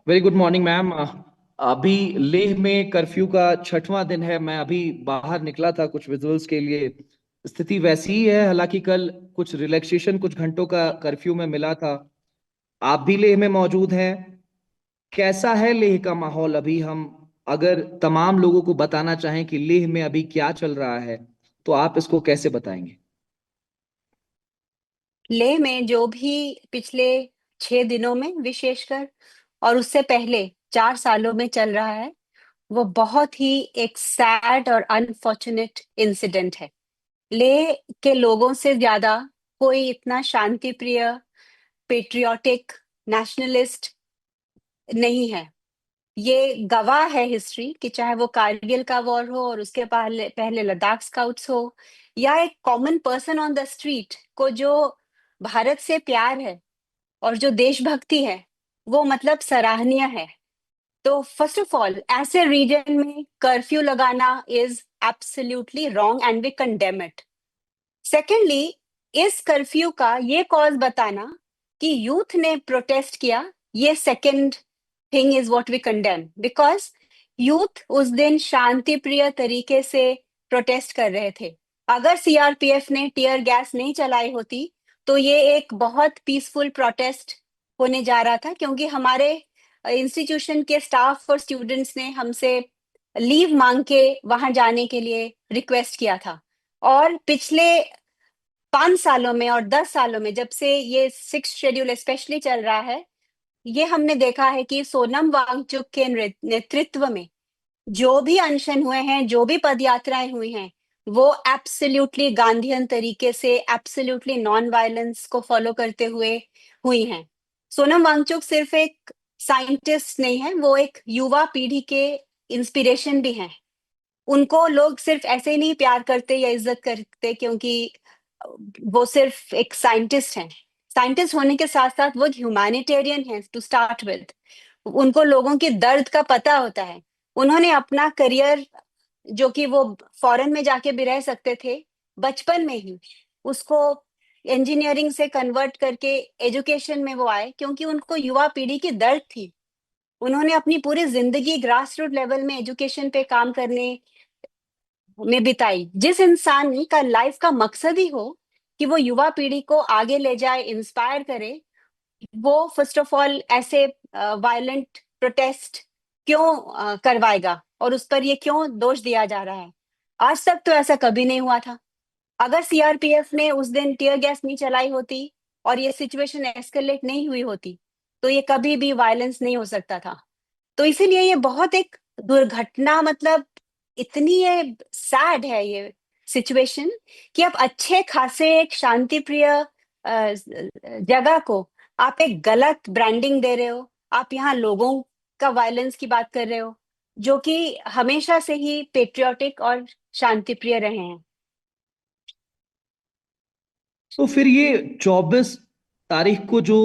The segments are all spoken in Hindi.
Very good morning ma'am. अभी लेह में कर्फ्यू का छठवां दिन है। मैं अभी बाहर निकला था कुछ विजुअल्स के लिए। स्थिति वैसी ही है। हालांकि कल कुछ रिलैक्सेशन कुछ घंटों का कर्फ्यू में मिला था। आप भी लेह में मौजूद हैं। कैसा है लेह का माहौल अभी? हम अगर तमाम लोगों को बताना चाहें कि लेह में अभी क्या चल रहा है, तो आप इसको कैसे बताएंगे? लेह में जो भी पिछले 6 दिनों में विशेषकर और उससे पहले 4 सालों में चल रहा है, वो बहुत ही एक सैड और अनफॉर्चुनेट इंसिडेंट है। लेह के लोगों से ज्यादा कोई इतना शांति प्रिय, पेट्रियोटिक, नेशनलिस्ट नहीं है। ये गवाह है हिस्ट्री कि चाहे वो कारगिल का वॉर हो और उसके पहले पहले लद्दाख स्काउट्स हो, या एक common person on the street को जो भारत से प्यार है और जो देशभक्ति है, वो मतलब सराहनीय है। तो फर्स्ट ऑफ ऑल, ऐसे रीजन में कर्फ्यू लगाना is absolutely wrong and we condemn it. Secondly, इस कर्फ्यू का ये कॉज बताना कि यूथ ने प्रोटेस्ट किया, ये second thing is what we condemn, because youth उस दिन शांति प्रिय तरीके से प्रोटेस्ट कर रहे थे। अगर सीआरपीएफ ने टीयर गैस नहीं चलाई होती तो ये एक बहुत पीसफुल प्रोटेस्ट होने जा रहा था, क्योंकि हमारे इंस्टीट्यूशन के स्टाफ और स्टूडेंट्स ने हमसे लीव मांग के वहां जाने के लिए रिक्वेस्ट किया था। और पिछले 5 सालों में और 10 सालों में, जब से ये सिक्स शेड्यूल स्पेशली चल रहा है, ये हमने देखा है कि सोनम वांगचुक के नेतृत्व में जो भी अनशन हुए हैं, जो भी पद यात्राएं हुई हैं, वो एब्सोल्युटली गांधीयन तरीके से, एब्सोल्युटली नॉन वायलेंस को फॉलो करते हुए हुई हैं। सोनम वांगचुक सिर्फ एक साइंटिस्ट नहीं है, वो एक युवा पीढ़ी के इंस्पिरेशन भी हैं। उनको लोग सिर्फ ऐसे ही नहीं प्यार करते या इज्जत करते क्योंकि वो सिर्फ एक साइंटिस्ट हैं। साइंटिस्ट होने के साथ साथ वो ह्यूमैनिटेरियन है टू स्टार्ट विद। उनको लोगों के दर्द का पता होता है। उन्होंने अपना करियर, जो कि वो फॉरेन में जाके भी रह सकते थे, बचपन में ही उसको इंजीनियरिंग से कन्वर्ट करके एजुकेशन में वो आए, क्योंकि उनको युवा पीढ़ी की दर्द थी। उन्होंने अपनी पूरी जिंदगी ग्रास रूट लेवल में एजुकेशन पे काम करने में बिताई। जिस इंसान का लाइफ का मकसद ही हो कि वो युवा पीढ़ी को आगे ले जाए, इंस्पायर करे, वो फर्स्ट ऑफ ऑल ऐसे वायलेंट प्रोटेस्ट क्यों करवाएगा और उस पर ये क्यों दोष दिया जा रहा है? आज तक तो ऐसा कभी नहीं हुआ था। अगर सीआरपीएफ ने उस दिन टीयर गैस नहीं चलाई होती और ये सिचुएशन एस्केलेट नहीं हुई होती, तो ये कभी भी वायलेंस नहीं हो सकता था। तो इसीलिए ये बहुत एक दुर्घटना, मतलब इतनी ये सैड है ये सिचुएशन, कि आप अच्छे खासे एक शांति प्रिय जगह को आप एक गलत ब्रांडिंग दे रहे हो। आप यहाँ लोगों का वायलेंस की बात कर रहे हो, जो कि हमेशा से ही पेट्रियोटिक और शांति प्रिय रहे हैं। तो फिर ये 24 तारीख को जो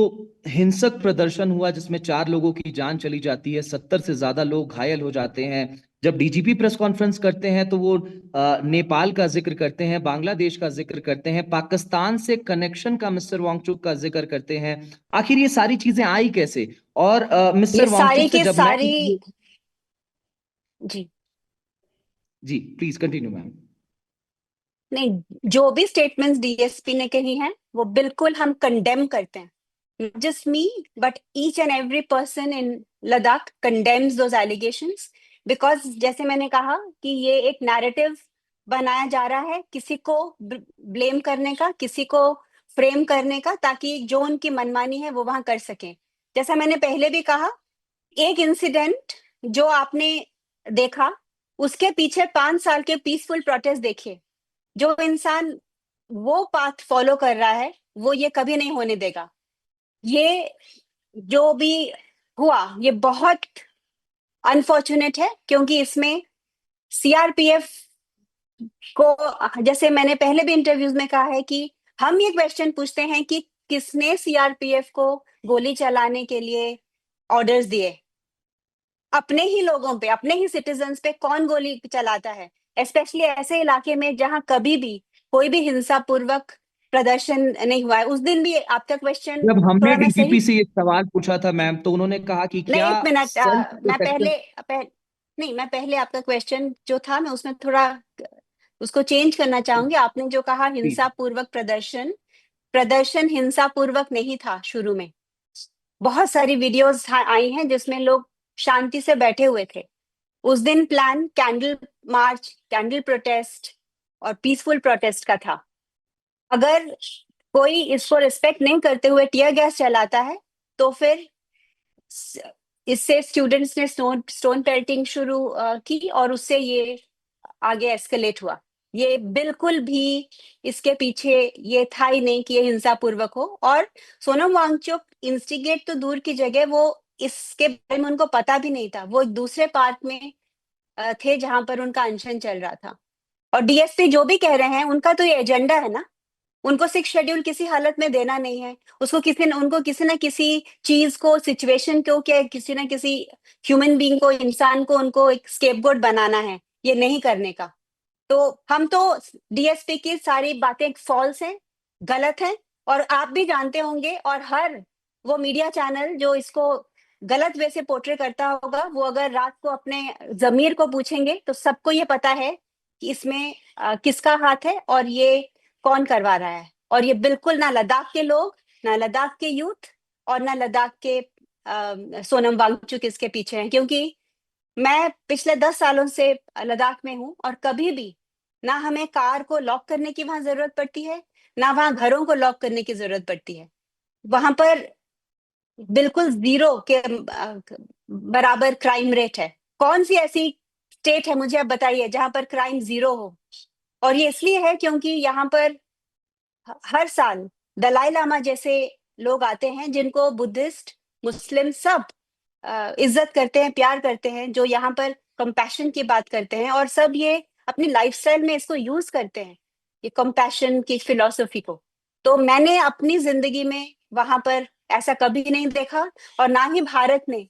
हिंसक प्रदर्शन हुआ, जिसमें 4 लोगों की जान चली जाती है, 70 से ज्यादा लोग घायल हो जाते हैं। जब डीजीपी प्रेस कॉन्फ्रेंस करते हैं तो वो नेपाल का जिक्र करते हैं, बांग्लादेश का जिक्र करते हैं, पाकिस्तान से कनेक्शन का मिस्टर वांगचुक का जिक्र करते हैं। आखिर ये सारी चीजें आई कैसे? और ये मिस्टर वांगचुक सारी से की जब मैं सारी, जी, जी प्लीज कंटिन्यू मैम। नहीं, जो भी स्टेटमेंट्स डीएसपी ने कही हैं वो बिल्कुल हम कंडेम करते हैं। Not just me, but each and every person in Ladakh condemns those allegations, because जैसे मैंने कहा कि ये एक नैरेटिव बनाया जा रहा है किसी को ब्लेम करने का, किसी को फ्रेम करने का, ताकि जो उनकी मनमानी है वो वहां कर सकें। जैसा मैंने पहले भी कहा, एक इंसिडेंट जो आपने देखा, उसके पीछे 5 साल के पीसफुल प्रोटेस्ट देखिए। जो इंसान वो पाथ फॉलो कर रहा है, वो ये कभी नहीं होने देगा। ये जो भी हुआ, ये बहुत अनफॉर्चुनेट है, क्योंकि इसमें सीआरपीएफ को, जैसे मैंने पहले भी इंटरव्यूज में कहा है, कि हम ये क्वेश्चन पूछते हैं कि किसने सीआरपीएफ को गोली चलाने के लिए ऑर्डर्स दिए? अपने ही लोगों पे, अपने ही सिटीजन्स पे कौन गोली चलाता है? स्पेशली ऐसे इलाके में जहां कभी भी कोई भी हिंसा पूर्वक प्रदर्शन नहीं हुआ है। उस दिन भी आपका क्वेश्चन जब हमने थोड़ा मैं सही, डीजीपी से एक सवाल पूछा था मैम, तो उन्होंने कहा कि नहीं क्या एक मिनट, सेल्फ मैं प्रोटेक्टिव। नहीं, मैं पहले आपका क्वेश्चन जो था मैं उसमें थोड़ा उसको चेंज करना चाहूंगी। आपने जो कहा हिंसा पूर्वक प्रदर्शन, प्रदर्शन हिंसा पूर्वक नहीं था शुरू में। बहुत सारी वीडियोस आई हैं जिसमें लोग शांति से बैठे हुए थे। उस दिन plan candle march, candle protest और पीसफुल प्रोटेस्ट का था। अगर कोई इसको रिस्पेक्ट नहीं करते हुए टीयर गैस चलाता है तो फिर इससे स्टूडेंट्स ने स्टोन स्टोन पेल्टिंग शुरू की और उससे ये आगे एस्केलेट हुआ। ये बिल्कुल भी इसके पीछे ये था ही नहीं कि ये हिंसा पूर्वक हो। और सोनम वांगचुक इंस्टिगेट तो दूर की जगह, वो इसके बारे में उनको पता भी नहीं था। वो दूसरे पार्क में थे जहां पर उनका अनशन चल रहा था। और डीएसपी जो भी कह रहे हैं उनका तो ये एजेंडा है ना, उनको सिक्स शेड्यूल किसी हालत में देना नहीं है। उसको उनको किसी ना किसी चीज को, सिचुएशन को, क्या किसी ना किसी ह्यूमन बीइंग को, इंसान को उनको एक स्केपगोट बनाना है ये नहीं करने का। तो हम तो डीएसपी की सारी बातें फॉल्स हैं, गलत हैं। और आप भी जानते होंगे, और हर वो मीडिया चैनल जो इसको गलत वे से पोर्ट्रे करता होगा, वो अगर रात को अपने जमीर को पूछेंगे तो सबको ये पता है कि इसमें किसका हाथ है और ये कौन करवा रहा है। और ये बिल्कुल ना लद्दाख के लोग, ना लद्दाख के यूथ और ना लद्दाख के सोनम वांगचुक इसके पीछे हैं। क्योंकि मैं पिछले 10 सालों से लद्दाख में हूँ और कभी भी ना हमें कार को लॉक करने की वहां जरूरत पड़ती है, ना वहां घरों को लॉक करने की जरूरत पड़ती है। वहां पर बिल्कुल जीरो के बराबर क्राइम रेट है। कौन सी ऐसी स्टेट है, मुझे आप बताइए, जहां पर क्राइम जीरो हो? और ये इसलिए है क्योंकि यहाँ पर हर साल दलाई लामा जैसे लोग आते हैं जिनको बुद्धिस्ट, मुस्लिम सब इज्जत करते हैं, प्यार करते हैं, जो यहाँ पर कंपैशन की बात करते हैं और सब ये अपनी लाइफस्टाइल में इसको यूज करते हैं, ये कंपैशन की फिलॉसफी को। तो मैंने अपनी जिंदगी में वहां पर ऐसा कभी नहीं देखा, और ना ही भारत ने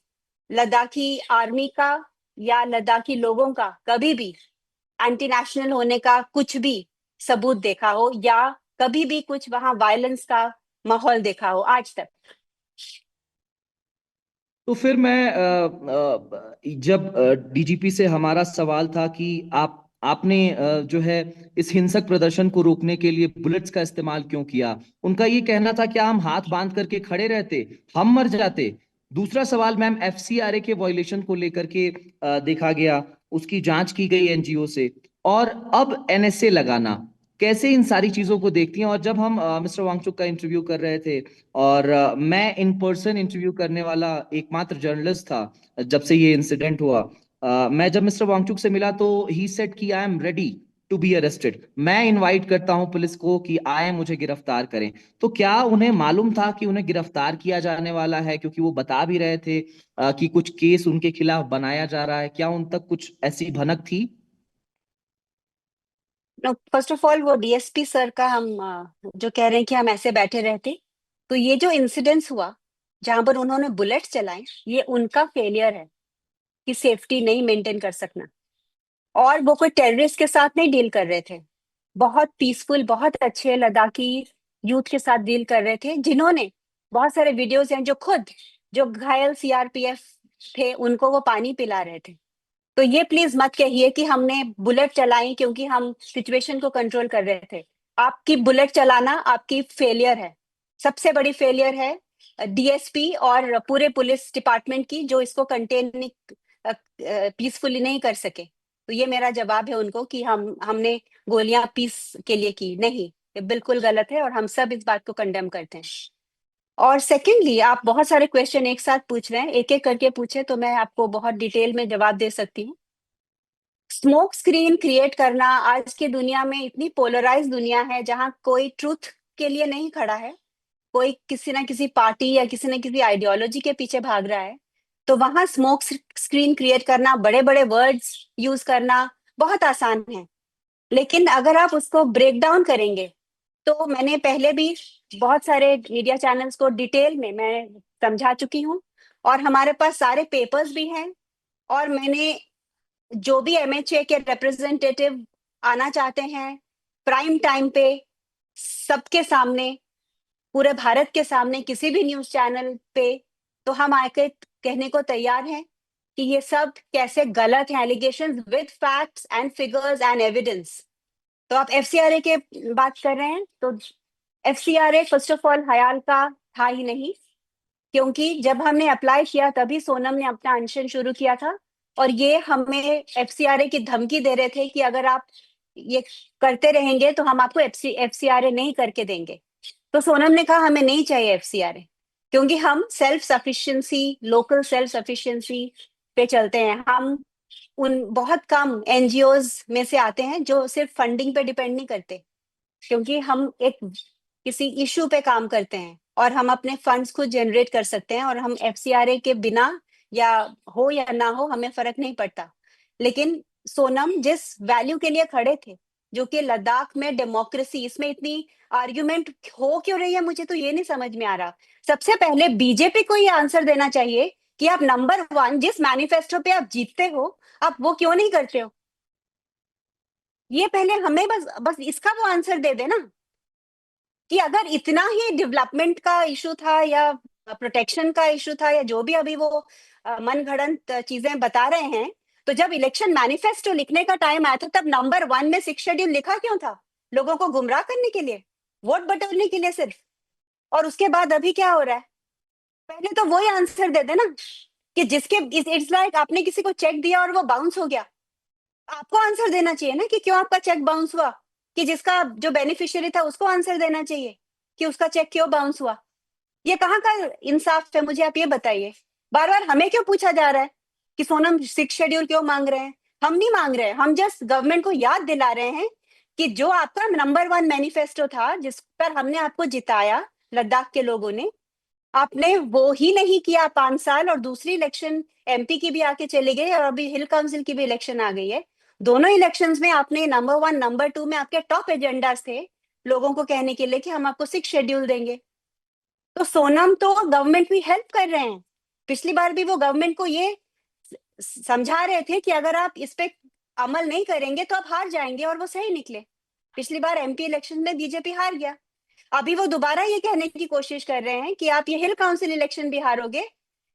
लद्दाखी आर्मी का या लद्दाखी लोगों का कभी भी एंटी नेशनल होने का कुछ भी सबूत देखा हो, या कभी भी कुछ वहां वायलेंस का माहौल देखा हो आज तक। तो फिर मैं जब डीजीपी से हमारा सवाल था कि आपने जो है इस हिंसक प्रदर्शन को रोकने के लिए बुलेट्स का इस्तेमाल क्यों किया, उनका ये कहना था क्या हम हाथ बांध करके खड़े रहते, हम मर जाते। दूसरा सवाल मैम, एफसीआरए के वॉयलेशन को लेकर के देखा गया, उसकी जांच की गई एनजीओ से, और अब एनएसए लगाना, कैसे इन सारी चीजों को देखती हैं। और जब हम मिस्टर वांगचुक का इंटरव्यू कर रहे थे, और मैं इन पर्सन इंटरव्यू करने वाला एकमात्र जर्नलिस्ट था जब से ये इंसिडेंट हुआ, मैं जब मिस्टर वांगचुक से मिला तो ही सेड कि I am ready to be arrested, मैं इनवाइट करता हूं पुलिस को कि आए मुझे गिरफ्तार करें। तो क्या उन्हें मालूम था कि उन्हें गिरफ्तार किया जाने वाला है, क्योंकि वो बता भी रहे थे कि कुछ केस उनके खिलाफ बनाया जा रहा है, क्या उन तक कुछ ऐसी भनक थी? फर्स्ट ऑफ ऑल, वो डीएसपी सर का हम जो कह रहे हैं कि हम ऐसे बैठे रहते, तो ये जो इंसिडेंस हुआ जहां पर उन्होंने बुलेट चलाए, ये उनका फेलियर है कि सेफ्टी नहीं मेंटेन कर सकना। और वो कोई टेररिस्ट के साथ नहीं डील कर रहे थे, बहुत पीसफुल, बहुत अच्छे लद्दाखी यूथ के साथ डील कर रहे थे, जिन्होंने, बहुत सारे वीडियोस हैं जो खुद, जो घायल सीआरपीएफ थे उनको वो पानी पिला रहे थे। तो ये प्लीज मत कहिए कि हमने बुलेट चलाई क्योंकि हम सिचुएशन को कंट्रोल कर रहे थे। आपकी बुलेट चलाना आपकी फेलियर है, सबसे बड़ी फेलियर है डीएसपी और पूरे पुलिस डिपार्टमेंट की, जो इसको कंटेन पीसफुली नहीं कर सके। तो ये मेरा जवाब है उनको कि हमने गोलियां पीस के लिए की नहीं, ये बिल्कुल गलत है और हम सब इस बात को कंडेम करते हैं। और सेकेंडली, आप बहुत सारे क्वेश्चन एक साथ पूछ रहे हैं, एक एक करके पूछे तो मैं आपको बहुत डिटेल में जवाब दे सकती हूँ। स्मोक स्क्रीन क्रिएट करना, आज की दुनिया में इतनी पोलराइज दुनिया है जहां कोई ट्रूथ के लिए नहीं खड़ा है, कोई किसी ना किसी पार्टी या किसी ना किसी आइडियोलॉजी के पीछे भाग रहा है, तो वहां स्मोक स्क्रीन क्रिएट करना, बड़े बड़े वर्ड्स यूज करना बहुत आसान है। लेकिन अगर आप उसको ब्रेक डाउन करेंगे, तो मैंने पहले भी बहुत सारे मीडिया चैनल्स को डिटेल में मैं समझा चुकी हूँ, और हमारे पास सारे पेपर्स भी हैं। और मैंने, जो भी एमएचए के रिप्रेजेंटेटिव आना चाहते हैं प्राइम टाइम पे, सबके सामने, पूरे भारत के सामने, किसी भी न्यूज चैनल पे, तो हम आके कहने को तैयार हैं कि ये सब कैसे गलत है, allegation with facts and figures and evidence. तो आप एफसीआरए के बात कर रहे हैं, तो FCRA first of all HIAL का था ही नहीं, क्योंकि जब हमने अप्लाई किया तभी सोनम ने अपना अनशन शुरू किया था, और ये हमें एफसीआरए की धमकी दे रहे थे कि अगर आप ये करते रहेंगे तो हम आपको एफसीआरए नहीं करके देंगे। तो सोनम ने कहा हमें नहीं चाहिए एफसीआरए, क्योंकि हम self sufficiency, local self sufficiency पे चलते हैं। हम उन बहुत कम एनजीओज में से आते हैं जो सिर्फ फंडिंग पे डिपेंड नहीं करते, क्योंकि हम एक किसी इशू पे काम करते हैं और हम अपने फंड्स खुद जनरेट कर सकते हैं, और हम एफसीआरए के बिना या हो या ना हो हमें फर्क नहीं पड़ता। लेकिन सोनम जिस वैल्यू के लिए खड़े थे, जो कि लद्दाख में डेमोक्रेसी, इसमें इतनी आर्ग्यूमेंट हो क्यों रही है, मुझे तो ये नहीं समझ में आ रहा। सबसे पहले बीजेपी को ये आंसर देना चाहिए कि आप नंबर 1 जिस मैनिफेस्टो पे आप जीतते हो, आप वो क्यों नहीं करते हो। ये पहले हमें बस बस इसका वो आंसर दे देना कि अगर इतना ही डेवलपमेंट का इशू था या प्रोटेक्शन का इशू था या जो भी अभी वो मनगढ़ंत चीजें बता रहे हैं, तो जब इलेक्शन मैनिफेस्टो लिखने का टाइम आया था तब नंबर 1 में 6 शेड्यूल लिखा क्यों था? लोगों को गुमराह करने के लिए, वोट बटोरने के लिए सिर्फ। और उसके बाद अभी क्या हो रहा है? पहले तो वही आंसर दे देना कि जिसके, इट्स लाइक आपने किसी को चेक दिया और वो बाउंस हो गया, आपको आंसर देना चाहिए ना कि क्यों आपका चेक बाउंस हुआ, कि जिसका जो बेनिफिशियरी था उसको आंसर देना चाहिए कि उसका चेक क्यों बाउंस हुआ। ये कहाँ का इंसाफ है, मुझे आप ये बताइए। बार बार हमें क्यों पूछा जा रहा है कि सोनम 6 शेड्यूल क्यों मांग रहे हैं? हम नहीं मांग रहे हैं, हम जस्ट गवर्नमेंट को याद दिला रहे हैं कि जो आपका नंबर 1 मैनिफेस्टो था, जिस पर हमने आपको जिताया लद्दाख के लोगों ने, आपने वो ही नहीं किया 5 साल, और दूसरी इलेक्शन एमपी की भी आके चली गई और अभी हिल काउंसिल की भी इलेक्शन आ गई है। दोनों इलेक्शंस में आपने नंबर 1 नंबर 2 में आपके टॉप एजेंडास थे लोगों को कहने के लिए कि हम आपको 6 शेड्यूल देंगे। तो सोनम तो गवर्नमेंट भी हेल्प कर रहे हैं। पिछली बार भी वो गवर्नमेंट को ये समझा रहे थे कि अगर आप इस पे अमल नहीं करेंगे तो आप हार जाएंगे, और वो सही निकले। पिछली बार एमपी इलेक्शन में बीजेपी हार गया। अभी वो दोबारा ये कहने की कोशिश कर रहे हैं कि आप ये हिल काउंसिल इलेक्शन भी हारोगे,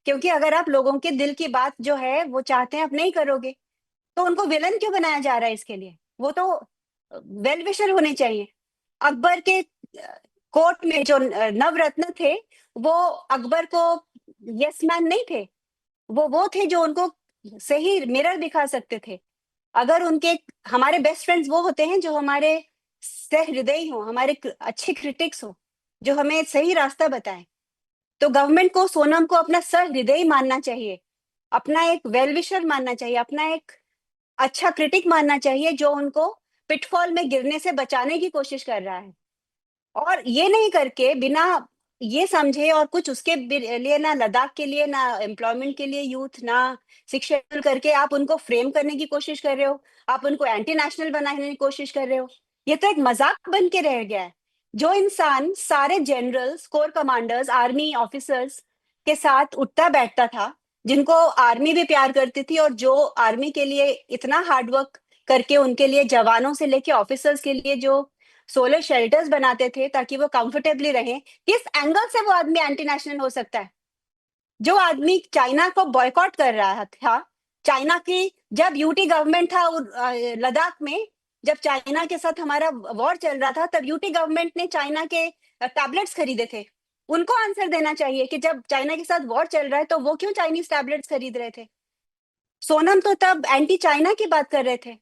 क्योंकि अगर आप लोगों के दिल की बात जो है वो चाहते हैं आप नहीं करोगे। तो उनको विलन क्यों बनाया जा रहा है इसके लिए? वो तो वेल विशर होने चाहिए। अकबर के कोर्ट में जो नवरत्न थे, वो अकबर को यस मैन नहीं थे, वो थे जो उनको सही मिरर दिखा सकते थे। अगर उनके, हमारे बेस्ट फ्रेंड्स वो होते हैं जो हमारे सहृदयी हो, हमारे अच्छे क्रिटिक्स हो, जो हमें सही रास्ता बताएं। तो गवर्नमेंट को सोनम को अपना सहृदयी मानना चाहिए, अपना एक वेलविशर मानना चाहिए, अपना एक अच्छा क्रिटिक मानना चाहिए जो उनको पिटफॉल में गिरने से बचाने की कोशिश कर रहा है। और ये नहीं करके बिना ये समझे और कुछ उसके लिए, ना लद्दाख के लिए, ना एम्प्लॉयमेंट के लिए यूथ, ना शिक्षा करके आप उनको फ्रेम करने की कोशिश कर रहे हो, आप उनको एंटी नेशनल बनाने की कोशिश कर रहे हो। ये तो एक मजाक बन के रह गया है। जो इंसान सारे generals, core commanders, army officers के साथ उठता बैठता था, जिनको आर्मी भी प्यार करती थी, और जो आर्मी के लिए इतना हार्डवर्क करके उनके लिए, जवानों से लेके ऑफिसर्स के लिए जो सोलर शेल्टर्स बनाते थे ताकि वो कंफर्टेबली रहे, किस एंगल से वो आदमी एंटी नेशनल हो सकता है? जो आदमी चाइना को बॉयकॉट कर रहा था, चाइना की जब यूटी गवर्नमेंट था लद्दाख में, जब चाइना के साथ हमारा वॉर चल रहा था, तब यूटी गवर्नमेंट ने चाइना के टैबलेट्स खरीदे थे। उनको आंसर देना चाहिए कि जब चाइना के साथ वॉर चल रहा है तो वो क्यों चाइनीज टैबलेट्स खरीद रहे थे। सोनम तो तब एंटी चाइना की बात कर रहे थे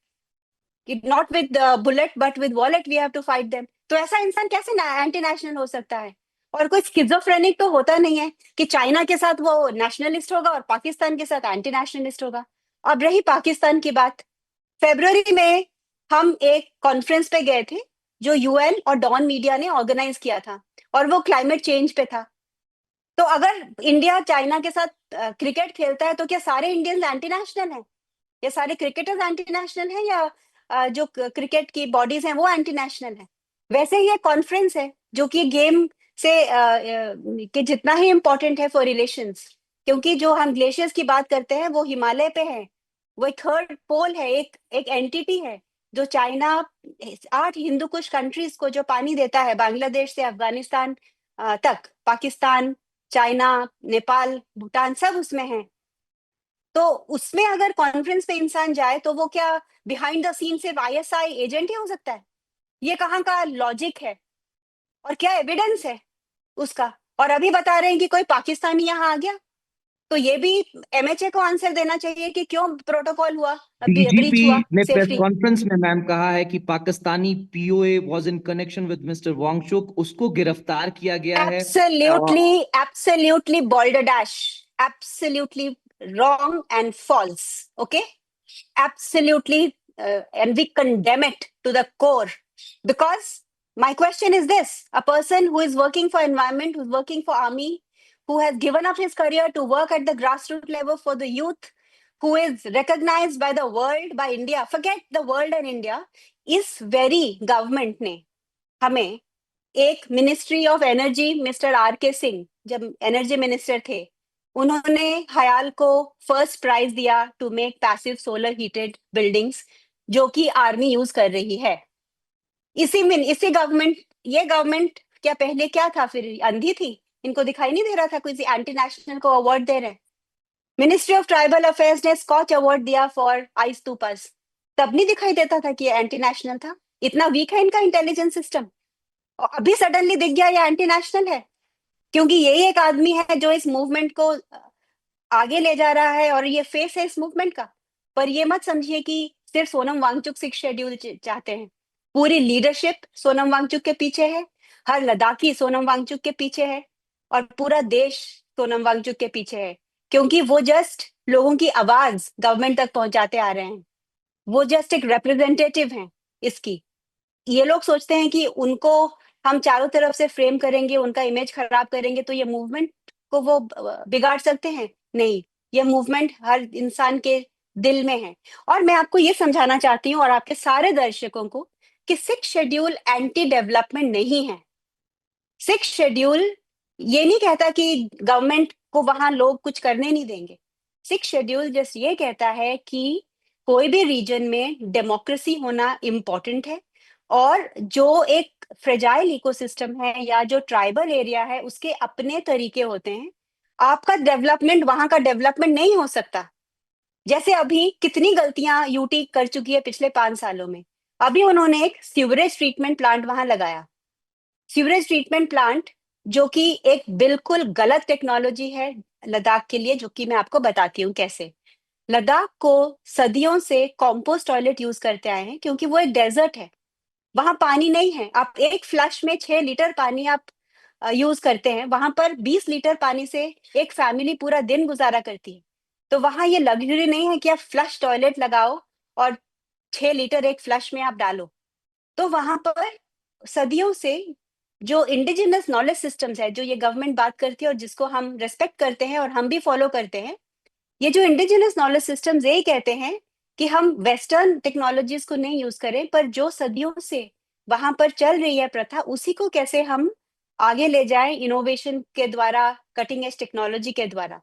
कि not with bullet but with wallet we have to fight them. तो ऐसा इंसान कैसे एंटी नेशनल हो सकता है? और कोई स्किजोफ्रेनिक तो होता नहीं है कि चाइना के साथ वो नेशनलिस्ट होगा और पाकिस्तान के साथ एंटी नेशनलिस्ट होगा। अब रही पाकिस्तान की बात, फेब्रुवरी में हम एक कॉन्फ्रेंस पे गए थे जो यूएन और डॉन मीडिया ने ऑर्गेनाइज किया था, और वो क्लाइमेट चेंज पे था। तो अगर इंडिया चाइना के साथ क्रिकेट खेलता है तो क्या सारे इंडियंस एंटी नेशनल हैं, या सारे क्रिकेटर्स एंटी नेशनल हैं, या जो क्रिकेट की बॉडीज हैं वो एंटी नेशनल हैं? वैसे ही एक कॉन्फ्रेंस है जो कि गेम से कि जितना ही इम्पोर्टेंट है फॉर रिलेशंस, क्योंकि जो हम ग्लेशियर्स की बात करते हैं वो हिमालय पे है, वो एक थर्ड पोल है, एक एक एंटिटी है जो चाइना 8 हिंदू कुश कंट्रीज को जो पानी देता है, बांग्लादेश से अफगानिस्तान तक, पाकिस्तान, चाइना, नेपाल, भूटान सब उसमें है। तो उसमें अगर कॉन्फ्रेंस पे इंसान जाए तो वो क्या बिहाइंड द सीन सिर्फ आईएसआई एजेंट ही हो सकता है? ये कहाँ का लॉजिक है और क्या एविडेंस है उसका? और अभी बता रहे हैं कि कोई पाकिस्तानी यहाँ आ गया, तो ये भी एमएचए को आंसर देना चाहिए कि क्यों प्रोटोकॉल हुआ, डीजीपी ब्रीच हुआ ने प्रेस सेफ्टी। कॉन्फ्रेंस में मैम कहा है कि Pakistani POA was in connection with mister Wangchuk, उसको गिरफ्तार किया गया है। Absolutely, absolutely balderdash, absolutely wrong and false. Okay, absolutely, and we condemn it to the core. Because my question is this: a person who is working for environment, who's working for army, who has given up his career to work at the grassroots level for the youth, who is recognized by the world, by India, forget the world and India, इस very government ने हमें एक ministry of energy, mister R K Singh जब एनर्जी मिनिस्टर थे, उन्होंने हयाल को फर्स्ट प्राइज दिया to make passive solar heated buildings, जो कि आर्मी यूज कर रही है। इसी गवर्नमेंट, ये गवर्नमेंट क्या पहले क्या था, फिर अंधी थी, इनको दिखाई नहीं दे रहा था? कोई एंटी नेशनल को अवार्ड दे रहे हैं। मिनिस्ट्री ऑफ ट्राइबल अफेयर्स ने स्कॉच अवार्ड दिया फॉर आइस टूपर्स, तब नहीं दिखाई देता था कि ये एंटी नेशनल था? इतना वीक है इनका इंटेलिजेंस सिस्टम, और अभी सडनली दिख गया ये एंटी नेशनल है, क्योंकि यही एक आदमी है जो इस मूवमेंट को आगे ले जा रहा है और ये फेस है इस मूवमेंट का। पर ये मत समझिए कि सिर्फ सोनम वांगचुक सिक्स शेड्यूल चाहते हैं, पूरी लीडरशिप सोनम वांगचुक के पीछे है, हर लद्दाखी सोनम वांगचुक के पीछे है, और पूरा देश सोनम वांगचुक के पीछे है, क्योंकि वो जस्ट लोगों की आवाज गवर्नमेंट तक पहुंचाते आ रहे हैं। वो जस्ट एक रिप्रेजेंटेटिव हैं इसकी। ये लोग सोचते हैं कि उनको हम चारों तरफ से फ्रेम करेंगे, उनका इमेज खराब करेंगे तो ये मूवमेंट को वो बिगाड़ सकते हैं। नहीं, ये मूवमेंट हर इंसान के दिल में है। और मैं आपको ये समझाना चाहती हूँ और आपके सारे दर्शकों को कि सिक्स शेड्यूल एंटी डेवलपमेंट नहीं है। सिक्स शेड्यूल ये नहीं कहता कि गवर्नमेंट को वहां लोग कुछ करने नहीं देंगे। सिक्स शेड्यूल जस्ट ये कहता है कि कोई भी रीजन में डेमोक्रेसी होना इम्पोर्टेंट है, और जो एक फ्रेजाइल इकोसिस्टम है या जो ट्राइबल एरिया है उसके अपने तरीके होते हैं। आपका डेवलपमेंट वहां का डेवलपमेंट नहीं हो सकता। जैसे अभी कितनी गलतियां यूटी कर चुकी है पिछले 5 सालों में। अभी उन्होंने एक सीवरेज ट्रीटमेंट प्लांट वहां लगाया, सीवरेज ट्रीटमेंट प्लांट, जो कि एक बिल्कुल गलत टेक्नोलॉजी है लद्दाख के लिए, जो कि मैं आपको बताती हूँ कैसे। लद्दाख को सदियों से कॉम्पोस्ट टॉयलेट यूज करते आए हैं, क्योंकि वो एक डेजर्ट है, वहां पानी नहीं है। आप एक फ्लश में 6 लीटर पानी आप यूज करते हैं, वहां पर 20 लीटर पानी से एक फैमिली पूरा दिन गुजारा करती है। तो वहां ये लग्जरी नहीं है कि आप फ्लश टॉयलेट लगाओ और 6 लीटर एक फ्लश में आप डालो। तो वहां पर सदियों से जो इंडिजिनस नॉलेज सिस्टम्स है, जो ये गवर्नमेंट बात करती है और जिसको हम रेस्पेक्ट करते हैं और हम भी फॉलो करते हैं, ये जो इंडिजिनस नॉलेज सिस्टम्स यही कहते हैं कि हम वेस्टर्न टेक्नोलॉजीज को नहीं यूज करें, पर जो सदियों से वहां पर चल रही है प्रथा, उसी को कैसे हम आगे ले जाएं इनोवेशन के द्वारा, कटिंग एज टेक्नोलॉजी के द्वारा।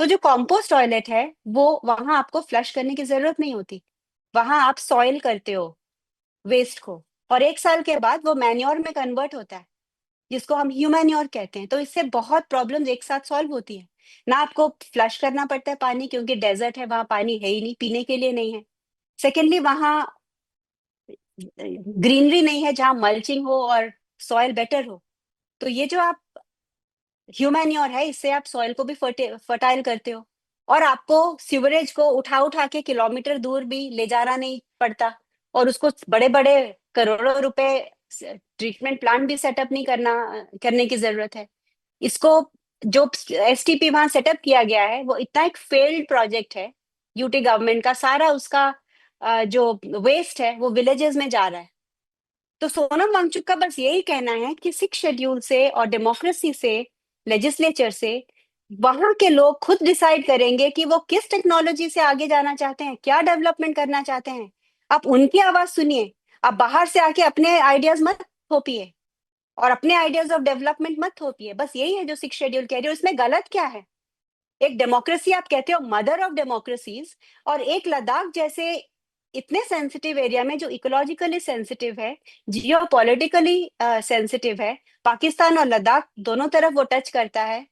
तो जो कॉम्पोस्ट टॉयलेट है वो वहां आपको फ्लश करने की जरूरत नहीं होती, वहां आप सॉइल करते हो वेस्ट को, और 1 साल के बाद वो मैन्योर में कन्वर्ट होता है, जिसको हम ह्यूमैन्योर कहते हैं। तो इससे बहुत प्रॉब्लम्स एक साथ सॉल्व होती है। ना आपको फ्लश करना पड़ता है पानी, क्योंकि डेजर्ट है, वहां पानी है ही नहीं, पीने के लिए नहीं है। सेकेंडली, वहां ग्रीनरी नहीं है जहां मल्चिंग हो और सॉइल बेटर हो। तो ये जो आप ह्यूमैन्योर है, इससे आप सॉइल को भी फर्टाइल करते हो, और आपको सीवरेज को उठा उठा के किलोमीटर दूर भी ले जाना नहीं पड़ता, और उसको बड़े बड़े करोड़ों रुपए ट्रीटमेंट प्लांट भी सेटअप नहीं करने की जरूरत है। इसको जो एसटीपी वहां सेटअप किया गया है वो इतना एक फेल्ड प्रोजेक्ट है यूटी गवर्नमेंट का। सारा उसका जो वेस्ट है वो विलेजेस में जा रहा है। तो सोनम वांगचुक का बस यही कहना है कि सिक्स शेड्यूल से और डेमोक्रेसी से, लेजिस्लेचर से, वहां के लोग खुद डिसाइड करेंगे कि वो किस टेक्नोलॉजी से आगे जाना चाहते हैं, क्या डेवलपमेंट करना चाहते हैं। आप उनकी आवाज सुनिए, आप बाहर से आके अपने आइडियाज मत थोपिए और अपने आइडियाज ऑफ डेवलपमेंट मत थोपिए। बस यही है जो सिक्स शेड्यूल कह रही है। इसमें गलत क्या है? एक डेमोक्रेसी आप कहते हो, मदर ऑफ डेमोक्रेसीज, और एक लद्दाख जैसे इतने सेंसिटिव एरिया में जो इकोलॉजिकली सेंसिटिव है, जियो पॉलिटिकली सेंसिटिव है, पाकिस्तान और लद्दाख दोनों तरफ वो टच करता है,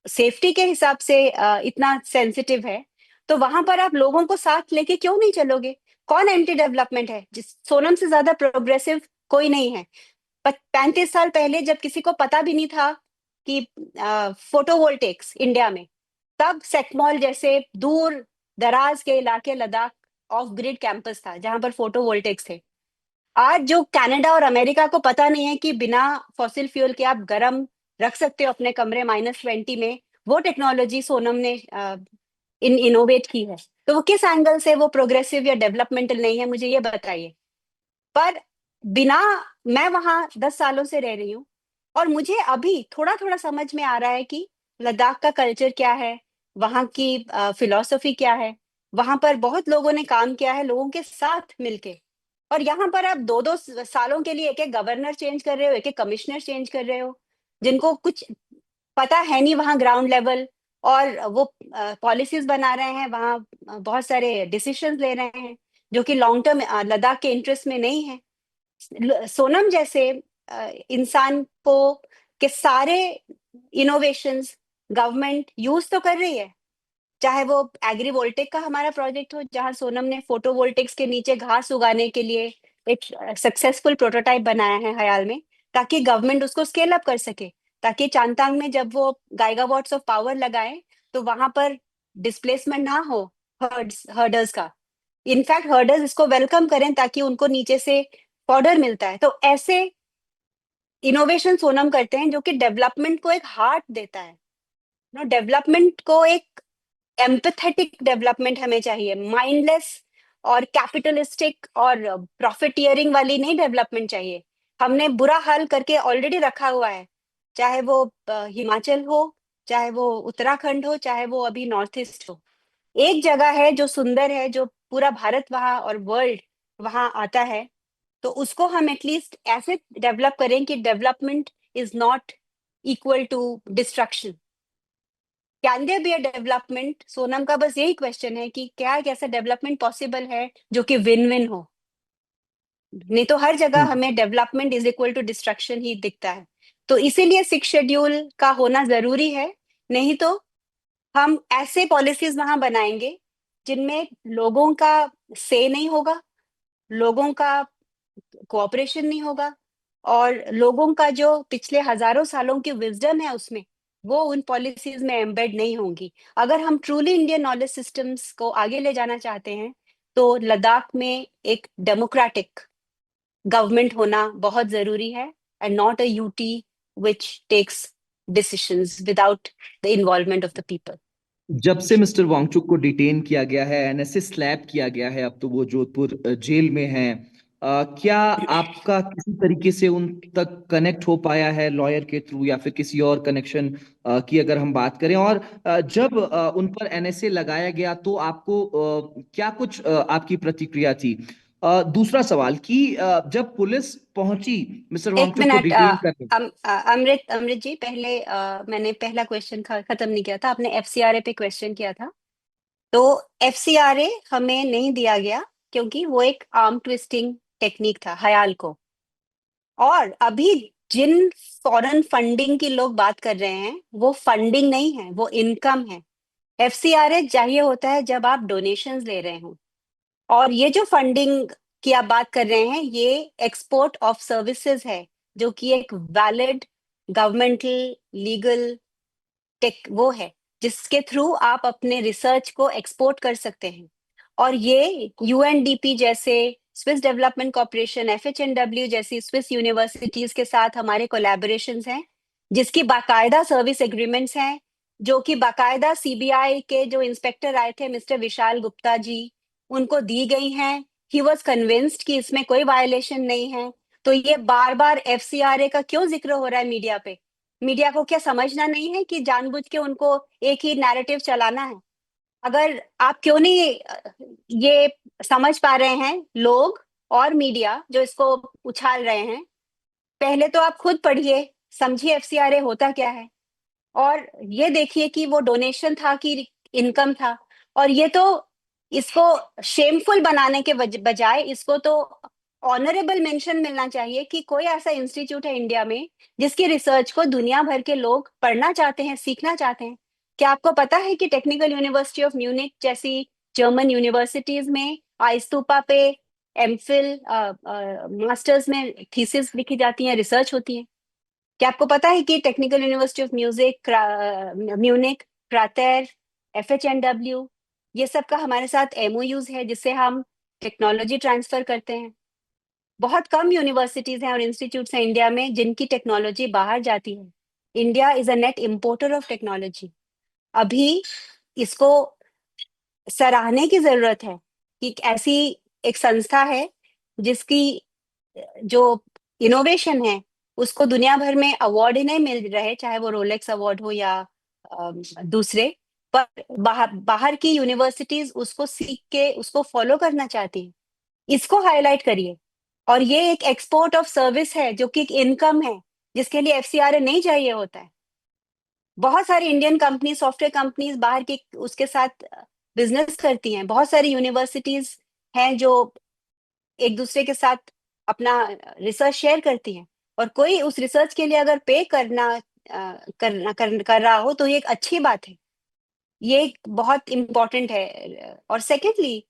सेफ्टी के हिसाब से इतना सेंसिटिव है, तो वहां पर आप लोगों को साथ लेके क्यों नहीं चलोगे? कौन एंटी डेवलपमेंट है? जिस सोनम से ज्यादा प्रोग्रेसिव कोई नहीं है। 35 साल पहले जब किसी को पता भी नहीं था कि फोटोवोल्टेक्स इंडिया में, तब सेक्मॉल जैसे दूर दराज के इलाके लद्दाख ऑफ ग्रिड कैंपस था जहां पर फोटोवोल्टेक्स थे। आज जो कनाडा और अमेरिका को पता नहीं है कि बिना फॉसिल फ्यूल के आप गर्म रख सकते हो अपने कमरे -20 में, वो टेक्नोलॉजी सोनम ने इनोवेट की है। तो वो किस एंगल से वो प्रोग्रेसिव या डेवलपमेंटल नहीं है, मुझे ये बताइए। पर बिना, मैं वहां 10 सालों से रह रही हूँ और मुझे अभी थोड़ा थोड़ा समझ में आ रहा है कि लद्दाख का कल्चर क्या है, वहाँ की फिलॉसफी क्या है। वहां पर बहुत लोगों ने काम किया है लोगों के साथ मिलके, और यहाँ पर आप 2-2 सालों के लिए एक एक गवर्नर चेंज कर रहे हो, एक एक कमिश्नर चेंज कर रहे हो, जिनको कुछ पता है नहीं वहाँ ग्राउंड लेवल, और वो पॉलिसीज बना रहे हैं वहाँ, बहुत सारे डिसीजंस ले रहे हैं जो कि लॉन्ग टर्म लद्दाख के इंटरेस्ट में नहीं है। सोनम जैसे इंसान को के सारे इनोवेशंस गवर्नमेंट यूज तो कर रही है, चाहे वो एग्रीवोल्टिक का हमारा प्रोजेक्ट हो जहां सोनम ने फोटोवोल्टिक्स के नीचे घास उगाने के लिए एक सक्सेसफुल प्रोटोटाइप बनाया है हयाल में, ताकि गवर्नमेंट उसको स्केल अप कर सके, ताकि चांगतांग में जब वो गाइगावॉट्स ऑफ पावर लगाए तो वहां पर डिस्प्लेसमेंट ना हो हर्डर्स का। इनफैक्ट हर्डर्स इसको वेलकम करें ताकि उनको नीचे से फॉडर मिलता है। तो ऐसे इनोवेशन सोनम करते हैं जो कि डेवलपमेंट को एक हार्ट देता है। नो, डेवलपमेंट को एक एम्पथेटिक डेवलपमेंट हमें चाहिए, माइंडलेस और कैपिटलिस्टिक और प्रॉफिटियरिंग वाली नहीं डेवलपमेंट चाहिए। हमने बुरा हाल करके ऑलरेडी रखा हुआ है, चाहे वो हिमाचल हो, चाहे वो उत्तराखंड हो, चाहे वो अभी नॉर्थ ईस्ट हो। एक जगह है जो सुंदर है, जो पूरा भारत वहां और वर्ल्ड वहां आता है, तो उसको हम एटलीस्ट ऐसे डेवलप करें कि development is not equal to destruction. Can there be a development? Sonam का बस यही क्वेश्चन है कि क्या एक ऐसा डेवलपमेंट पॉसिबल है जो कि विन विन हो। नहीं तो हर जगह हम्म। हमें development is equal to destruction ही दिखता है। तो इसीलिए 6 शेड्यूल का होना जरूरी है। नहीं तो हम ऐसे पॉलिसीज वहां बनाएंगे जिनमें लोगों का से नहीं होगा, लोगों का कोऑपरेशन नहीं होगा, और लोगों का जो पिछले हजारों सालों की विजडम है उसमें, वो उन पॉलिसीज में एम्बेड नहीं होंगी। अगर हम ट्रूली इंडियन नॉलेज सिस्टम्स को आगे ले जाना चाहते हैं तो लद्दाख में एक डेमोक्रेटिक गवर्नमेंट होना बहुत जरूरी है, and not a UT which takes decisions without the involvement of the people. जब से मिस्टर वांगचुक को डिटेन किया गया है, एनएसए स्लैप किया गया है, अब तो वो जोधपुर जेल में हैं। क्या आपका किसी तरीके से उन तक कनेक्ट हो पाया है लॉयर के थ्रू, या फिर किसी और कनेक्शन की अगर हम बात करें? और जब उन पर एनएसए लगाया गया तो आपको क्या कुछ आपकी प्रतिक्रिया थी? दूसरा सवाल कि जब पुलिस पहुंची मिस्टर एक वांगचुक को मिनट, डिटेन करने। अमृत अमृत जी, पहले मैंने पहला क्वेश्चन खत्म नहीं किया था, आपने एफसीआरए पे क्वेश्चन किया था। तो एफसीआरए हमें नहीं दिया गया क्योंकि वो एक आर्म ट्विस्टिंग टेक्निक था हयाल को। और अभी जिन फॉरेन फंडिंग की लोग बात कर रहे हैं वो फंडिंग नहीं है, वो इनकम है। एफसीआरए चाहिए होता है जब आप डोनेशंस ले रहे हो, और ये जो फंडिंग की आप बात कर रहे हैं ये एक्सपोर्ट ऑफ सर्विसेज है, जो कि एक वैलिड गवर्नमेंटल लीगल टेक वो है जिसके थ्रू आप अपने रिसर्च को एक्सपोर्ट कर सकते हैं। और ये यूएनडीपी जैसे, स्विस डेवलपमेंट कॉर्पोरेशन, एफएचएनडब्ल्यू जैसी स्विस यूनिवर्सिटीज के साथ हमारे कोलैबोरेशंस हैं, जिसकी बाकायदा सर्विस एग्रीमेंट्स हैं, जो कि बाकायदा सीबीआई के जो इंस्पेक्टर आए थे मिस्टर विशाल गुप्ता जी, उनको दी गई हैं। ही वॉज कन्विंस्ड कि इसमें कोई वायलेशन नहीं है। तो ये बार बार एफसीआरए का क्यों जिक्र हो रहा है मीडिया पे? मीडिया को क्या समझना नहीं है कि जानबूझ के उनको एक ही नैरेटिव चलाना है? अगर आप क्यों नहीं ये समझ पा रहे हैं लोग और मीडिया जो इसको उछाल रहे हैं, पहले तो आप खुद पढ़िए, समझिए एफसीआरए होता क्या है, और ये देखिए कि वो डोनेशन था कि इनकम था। और ये तो इसको शेमफुल बनाने के बजाय इसको तो ऑनरेबल मेंशन मिलना चाहिए कि कोई ऐसा इंस्टीट्यूट है इंडिया में जिसकी रिसर्च को दुनिया भर के लोग पढ़ना चाहते हैं, सीखना चाहते हैं। क्या आपको पता है कि टेक्निकल यूनिवर्सिटी ऑफ म्यूनिक जैसी जर्मन यूनिवर्सिटीज में आइस्तूपा पे एमफिल मास्टर्स में थीसिस लिखी जाती हैं, रिसर्च होती है। क्या आपको पता है कि Technical University of Music Munich, क्रातेर, FHNW, ये सब का हमारे साथ MOUs है जिससे हम टेक्नोलॉजी ट्रांसफर करते हैं। बहुत कम यूनिवर्सिटीज हैं और इंस्टीट्यूट्स हैं इंडिया में जिनकी टेक्नोलॉजी बाहर जाती है। India is a net importer of technology. अभी इसको सराहने की जरूरत है कि ऐसी एक संस्था है जिसकी जो इनोवेशन है उसको दुनिया भर में अवार्ड ही नहीं मिल रहे, चाहे वो रोलेक्स अवार्ड हो या दूसरे, पर बाहर की यूनिवर्सिटीज उसको सीख के उसको फॉलो करना चाहती हैं। इसको हाईलाइट करिए। और ये एक एक्सपोर्ट ऑफ सर्विस है जो कि एक इनकम है जिसके लिए FCRA नहीं चाहिए होता है। बहुत सारी इंडियन कंपनी, सॉफ्टवेयर कंपनीज बाहर की उसके साथ बिजनेस करती हैं। बहुत सारी यूनिवर्सिटीज हैं जो एक दूसरे के साथ अपना रिसर्च शेयर करती हैं, और कोई उस रिसर्च के लिए अगर पे कर रहा हो तो ये एक अच्छी बात है। ये एक बहुत इम्पोर्टेंट है। और सेकेंडली,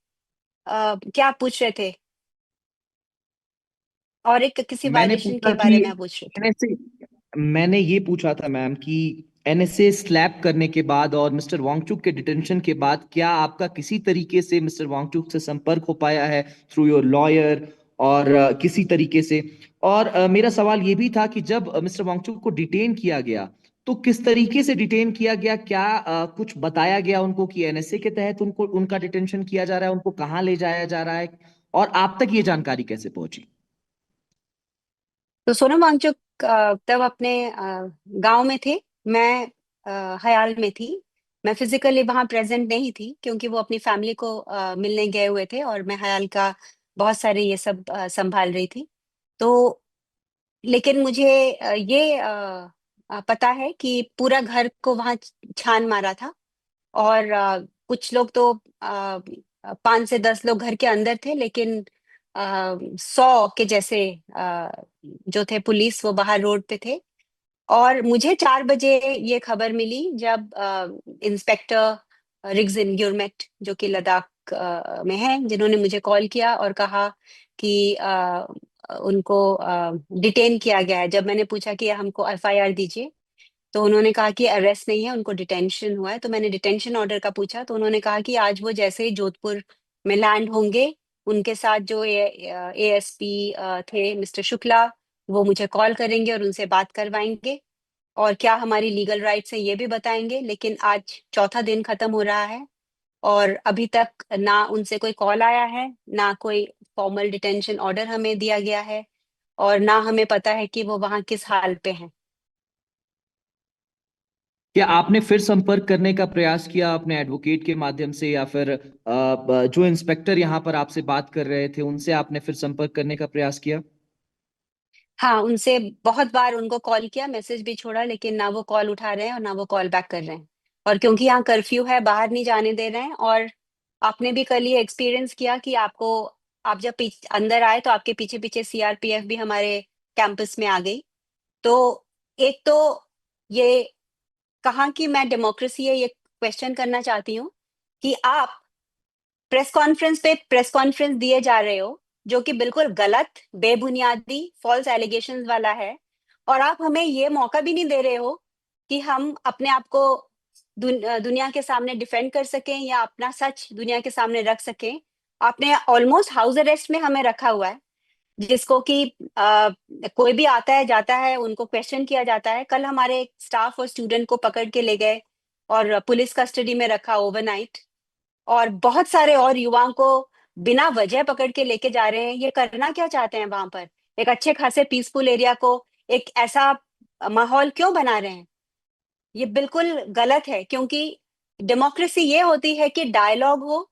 क्या आप पूछ रहे थे? और एक किसी मैंने वायलेशन पूछा के कि बारे में आप पूछ रहे थे। एनएसए मैंने ये पूछा था मैम कि एनएसए स्लैप करने के बाद और मिस्टर वांगचुक के डिटेंशन के बाद क्या आपका किसी तरीके से मिस्टर वांगचुक से संपर्क हो पाया है थ्रू योर लॉयर और किसी तरीके से? और मेरा सवाल ये भी था कि जब मिस्टर वांगचुक को डिटेन किया गया तो किस तरीके से डिटेन किया गया? क्या कुछ बताया गया उनको कि एनएसए के तहत उनको उनका डिटेंशन किया जा रहा है, उनको कहाँ ले जाया जा रहा है, और आप तक ये जानकारी कैसे पहुंची? तो सोनम वांगचुक तब अपने गांव में थे। मैं हयाल में थी। मैं फिजिकली वहां प्रेजेंट नहीं थी क्योंकि वो अपनी फैमिली को मिलने गए हुए थे और मैं हयाल का बहुत सारे ये सब संभाल रही थी। तो लेकिन मुझे ये पता है कि पूरा घर को वहां छान मारा था। और कुछ लोग तो 5 से 10 लोग घर के अंदर थे, लेकिन 100 के जैसे जो थे पुलिस वो बाहर रोड पे थे। और मुझे 4 बजे ये खबर मिली जब इंस्पेक्टर रिग्जिन ग्युरमेट जो कि लद्दाख में है, जिन्होंने मुझे कॉल किया और कहा कि उनको डिटेन किया गया है। जब मैंने पूछा कि हमको FIR दीजिए तो उन्होंने कहा कि अरेस्ट नहीं है, उनको डिटेंशन हुआ है। तो मैंने डिटेंशन ऑर्डर का पूछा तो उन्होंने कहा कि आज वो जैसे ही जोधपुर में लैंड होंगे उनके साथ जो ASP थे मिस्टर शुक्ला, वो मुझे कॉल करेंगे और उनसे बात करवाएंगे और क्या हमारी लीगल राइट्स है ये भी बताएंगे। लेकिन आज चौथा दिन खत्म हो रहा है और अभी तक ना उनसे कोई कॉल आया है, ना कोई फॉर्मल डिटेंशन ऑर्डर हमें दिया गया है, और ना हमें पता है कि वो वहाँ किस हाल पे हैं। क्या आपने फिर संपर्क करने का प्रयास किया अपने एडवोकेट के माध्यम से, या फिर जो इंस्पेक्टर यहाँ पर आपसे बात कर रहे थे उनसे आपने फिर संपर्क करने का प्रयास किया? हाँ, उनसे बहुत बार उनको कॉल किया, मैसेज भी छोड़ा, लेकिन ना वो कॉल उठा रहे हैं और ना वो कॉल बैक कर रहे हैं। और क्योंकि यहाँ कर्फ्यू है बाहर नहीं जाने दे रहे हैं। और आपने भी कल ये एक्सपीरियंस किया कि आपको, आप जब अंदर आए तो आपके पीछे पीछे CRPF भी हमारे कैंपस में आ गई। तो एक तो ये कहाँ की मैं डेमोक्रेसी है ये क्वेश्चन करना चाहती हूँ कि आप प्रेस कॉन्फ्रेंस दिए जा रहे हो जो कि बिल्कुल गलत, बेबुनियादी, फॉल्स एलिगेशंस वाला है, और आप हमें ये मौका भी नहीं दे रहे हो कि हम अपने आप को दुनिया के सामने डिफेंड कर सकें या अपना सच दुनिया के सामने रख सकें। आपने ऑलमोस्ट हाउस अरेस्ट में हमें रखा हुआ है, जिसको कि कोई भी आता है जाता है उनको क्वेश्चन किया जाता है। कल हमारे स्टाफ और स्टूडेंट को पकड़ के ले गए और पुलिस कस्टडी में रखा ओवरनाइट, और बहुत सारे और युवाओं को बिना वजह पकड़ के लेके जा रहे हैं। ये करना क्या चाहते हैं वहां पर? एक अच्छे खासे पीसफुल एरिया को एक ऐसा माहौल क्यों बना रहे हैं? ये बिल्कुल गलत है, क्योंकि डेमोक्रेसी ये होती है कि डायलॉग हो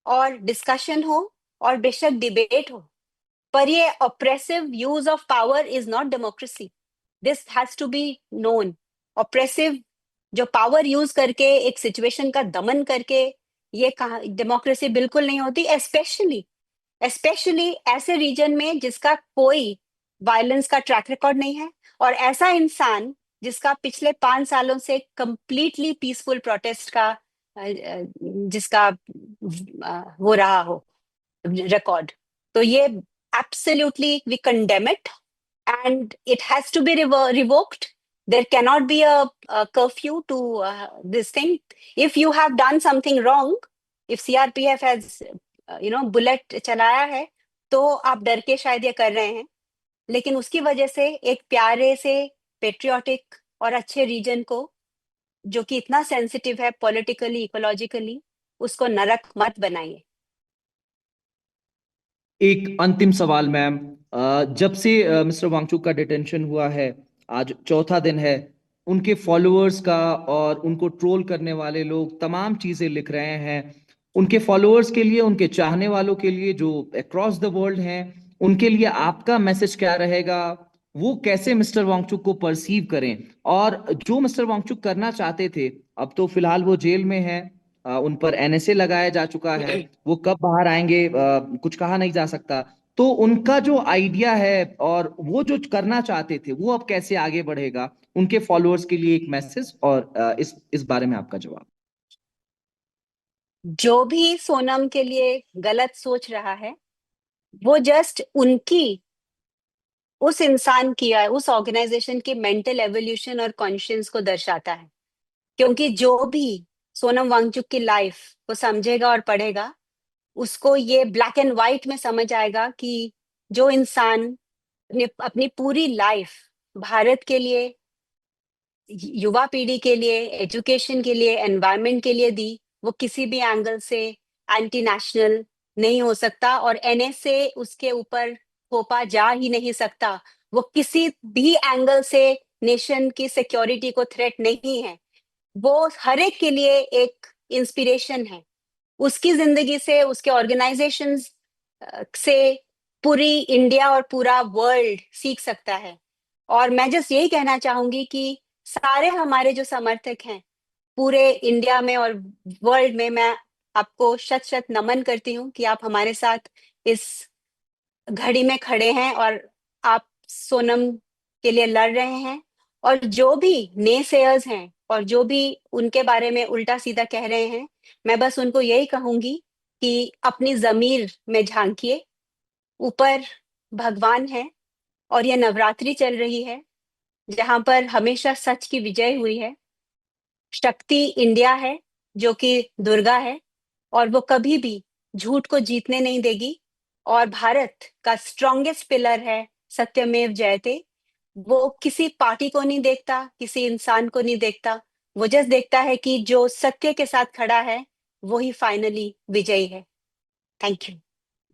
और डिस्कशन हो और बेशक डिबेट हो, पर ये oppressive use of power is not democracy. This has to be known. Oppressive जो पावर यूज करके एक सिचुएशन का दमन करके ये कहा डेमोक्रेसी बिल्कुल नहीं होती, स्पेशली ऐसे रीजन में जिसका कोई वायलेंस का ट्रैक रिकॉर्ड नहीं है, और ऐसा इंसान जिसका पिछले 5 सालों से कंप्लीटली पीसफुल प्रोटेस्ट का जिसका वो रहा हो record. So ये absolutely we condemn it, and it has to be revoked. There cannot be a curfew to this thing. If you have done something wrong, if CRPF has bullet चलाया है, तो आप डर के शायद ये कर रहे हैं, लेकिन उसकी वजह से एक प्यारे से पेट्रियोटिक और अच्छे रीजन को, जो कि इतना सेंसिटिव है पॉलिटिकली इकोलॉजिकली, उसको नरक मत बनाइए। एक अंतिम सवाल मैम, जब से मिस्टर वांगचुक का डिटेंशन हुआ है, आज चौथा दिन है, उनके फॉलोअर्स का और उनको ट्रोल करने वाले लोग तमाम चीजें लिख रहे हैं। उनके फॉलोअर्स के लिए, उनके चाहने वालों के लिए जो अक्रॉस द वर्ल्ड हैं, उनके लिए आपका मैसेज क्या रहेगा? वो कैसे मिस्टर वांगचुक को परसीव करें? और जो मिस्टर वांगचुक करना चाहते थे, अब तो फिलहाल वो जेल में है, उन पर एनएसए लगाया जा चुका है, वो कब बाहर आएंगे कुछ कहा नहीं जा सकता। तो उनका जो आइडिया है और वो जो करना चाहते थे, वो अब कैसे आगे बढ़ेगा? उनके फॉलोअर्स के लिए एक मैसेज, और इस बारे में आपका जवाब। जो भी सोनम के लिए गलत सोच रहा है, वो जस्ट उनकी, उस इंसान की या उस ऑर्गेनाइजेशन की मेंटल एवोल्यूशन और कॉन्शियंस को दर्शाता है। क्योंकि जो भी सोनम वांगचुक की लाइफ को समझेगा और पढ़ेगा, उसको ये ब्लैक एंड व्हाइट में समझ आएगा कि जो इंसान ने अपनी पूरी लाइफ भारत के लिए, युवा पीढ़ी के लिए, एजुकेशन के लिए, एनवायरनमेंट के लिए दी, वो किसी भी एंगल से एंटी नेशनल नहीं हो सकता, और एनएसए उसके ऊपर थोपा जा ही नहीं सकता। वो किसी भी एंगल से नेशन की सिक्योरिटी को थ्रेट नहीं है। वो हर एक के लिए एक इंस्पिरेशन है। उसकी जिंदगी से, उसके ऑर्गेनाइजेशंस से पूरी इंडिया और पूरा वर्ल्ड सीख सकता है। और मैं जस्ट यही कहना चाहूंगी कि सारे हमारे जो समर्थक हैं पूरे इंडिया में और वर्ल्ड में, मैं आपको शत शत नमन करती हूँ कि आप हमारे साथ इस घड़ी में खड़े हैं और आप सोनम के लिए लड़ रहे हैं। और जो भी नेसेयर्स हैं और जो भी उनके बारे में उल्टा सीधा कह रहे हैं, मैं बस उनको यही कहूंगी कि अपनी जमीर में झांकिए, ऊपर भगवान है, और ये नवरात्रि चल रही है जहां पर हमेशा सच की विजय हुई है। शक्ति इंडिया है जो कि दुर्गा है, और वो कभी भी झूठ को जीतने नहीं देगी। और भारत का स्ट्रॉन्गेस्ट पिलर है सत्यमेव जयते। वो किसी पार्टी को नहीं देखता, किसी इंसान को नहीं देखता, वो जस्ट देखता है कि जो सत्य के साथ खड़ा है वो ही फाइनली विजयी है। Thank you.